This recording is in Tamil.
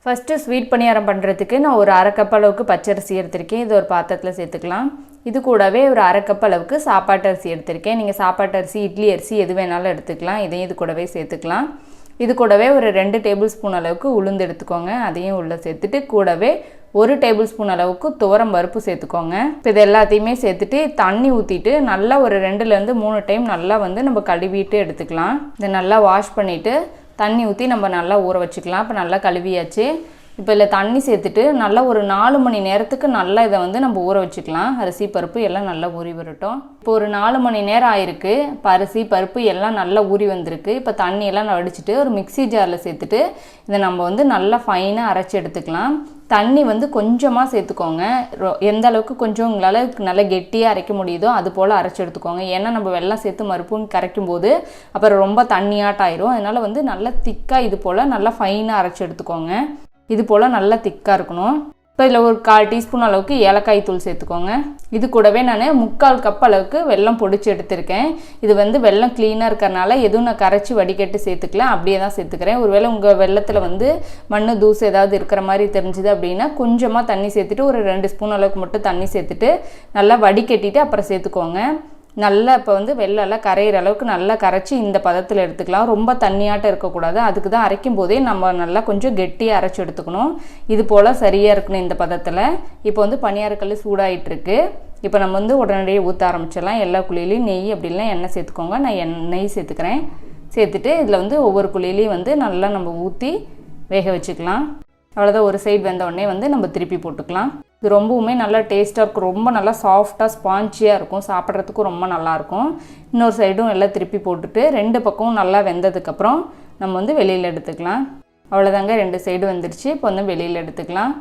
ஃபஸ்ட்டு ஸ்வீட் பணியாரம் பண்ணுறதுக்கு நான் ஒரு 1/2 கப் அளவுக்கு பச்சரிசி எடுத்திருக்கேன். இது ஒரு பாத்திரத்தில் சேர்த்துக்கலாம். இது கூடவே ஒரு 1/2 கப் அளவுக்கு சாப்பாட்டு அரிசி எடுத்திருக்கேன். நீங்கள் சாப்பாட்டு அரிசி, இட்லி அரிசி எது வேணாலும் எடுத்துக்கலாம். இதையும் இது கூடவே சேர்த்துக்கலாம். இது கூடவே ஒரு 2 டேபிள் ஸ்பூன் அளவுக்கு உளுந்து எடுத்துக்கோங்க. அதையும் உள்ளே சேர்த்துட்டு கூடவே 1 டேபிள் ஸ்பூன் அளவுக்கு துவரம் பருப்பு சேர்த்துக்கோங்க. இப்போ இது எல்லாத்தையுமே சேர்த்துட்டு தண்ணி ஊற்றிட்டு நல்லா ஒரு 2லேருந்து 3 டைம் நல்லா நம்ம கழுவிட்டு எடுத்துக்கலாம். இதை நல்லா வாஷ் பண்ணிவிட்டு தண்ணி ஊற்றி நம்ம நல்லா ஊற வச்சுக்கலாம். இப்போ நல்லா கழுவியாச்சு. இப்போ இதில் தண்ணி சேர்த்துட்டு நல்லா ஒரு 4 மணி நேரத்துக்கு நல்லா இதை நம்ம ஊற வச்சுக்கலாம். அரிசி பருப்பு எல்லாம் நல்லா ஊறி வரட்டும். இப்போ ஒரு 4 மணி நேரம் ஆயிருக்கு. இப்போ அரிசி பருப்பு எல்லாம் நல்லா ஊறி வந்திருக்கு. இப்போ தண்ணியெல்லாம் வடிச்சிட்டு ஒரு மிக்சி ஜாரில் சேர்த்துட்டு இதை நம்ம நல்லா ஃபைனாக அரைச்சி எடுத்துக்கலாம். தண்ணி கொஞ்சமாக சேர்த்துக்கோங்க. எந்த அளவுக்கு கொஞ்சம் உங்களால் நல்லா கெட்டியாக அரைக்க முடியுதோ அது போல் அரைச்சி எடுத்துக்கோங்க. ஏன்னா நம்ம வெல்லம் சேர்த்து மறுப்பும் கரைக்கும் போது அப்புறம் ரொம்ப தண்ணியாட்டாயிரும். அதனால் நல்லா திக்காக இது போல் நல்லா ஃபைனாக அரைச்சி எடுத்துக்கோங்க. இது போல் நல்லா திக்காக இருக்கணும். இப்போ இதில் ஒரு 1/4 டீஸ்பூன் அளவுக்கு ஏலக்காய் தூள் சேர்த்துக்கோங்க. இது கூடவே நான் 3/4 கப் அளவுக்கு வெல்லம் பொடிச்சு எடுத்திருக்கேன். இது வெல்லம் க்ளீனாக இருக்கிறனால எதுவும் நான் கரைச்சி வடிகட்டு சேர்த்துக்கலாம், அப்படியே தான் சேர்த்துக்கிறேன். ஒருவேளை உங்கள் வெல்லத்தில் மண் தூசு ஏதாவது இருக்கிற மாதிரி தெரிஞ்சுது அப்படின்னா கொஞ்சமாக தண்ணி சேர்த்துட்டு ஒரு 2 ஸ்பூன் அளவுக்கு மட்டும் தண்ணி சேர்த்துட்டு நல்லா வடிகட்டிட்டு அப்புறம் சேர்த்துக்கோங்க. நல்லா இப்போ வெள்ளெல்லாம் கரையிற அளவுக்கு நல்லா கரைச்சி இந்த பதத்தில் எடுத்துக்கலாம். ரொம்ப தண்ணியாட்டம் இருக்கக்கூடாது. அதுக்கு தான் அரைக்கும் போதே நம்ம நல்லா கொஞ்சம் கெட்டியாக அரைச்சி எடுத்துக்கணும். இது போல் சரியாக இருக்கணும் இந்த பதத்தில். இப்போ பணியாரக்கல் சூடாகிட்டுருக்கு. இப்போ நம்ம உடனடியாக ஊற்ற ஆரம்பிச்சிடலாம். எல்லா குழியிலையும் நெய் அப்படி இல்லைனா எண்ணெய் சேர்த்துக்கோங்க. நான் நெய் சேர்த்துக்கிறேன். சேர்த்துட்டு இதில் ஒவ்வொரு குழியிலையும் நல்லா நம்ம ஊற்றி வேக வச்சுக்கலாம். அவ்வளோதான். ஒரு சைடு வெந்த உடனே நம்ம திருப்பி போட்டுக்கலாம். இது ரொம்பவுமே நல்லா டேஸ்ட்டாக இருக்கும். ரொம்ப நல்லா சாஃப்டாக ஸ்பான்ச்சியாக இருக்கும். சாப்பிட்றதுக்கும் ரொம்ப நல்லாயிருக்கும். இன்னொரு சைடும் எல்லாம் திருப்பி போட்டுட்டு 2 பக்கமும் நல்லா வெந்ததுக்கப்புறம் நம்ம வெளியில் எடுத்துக்கலாம். அவ்வளோதாங்க, 2 சைடு வந்துடுச்சு. இப்போ வெளியில் எடுத்துக்கலாம்.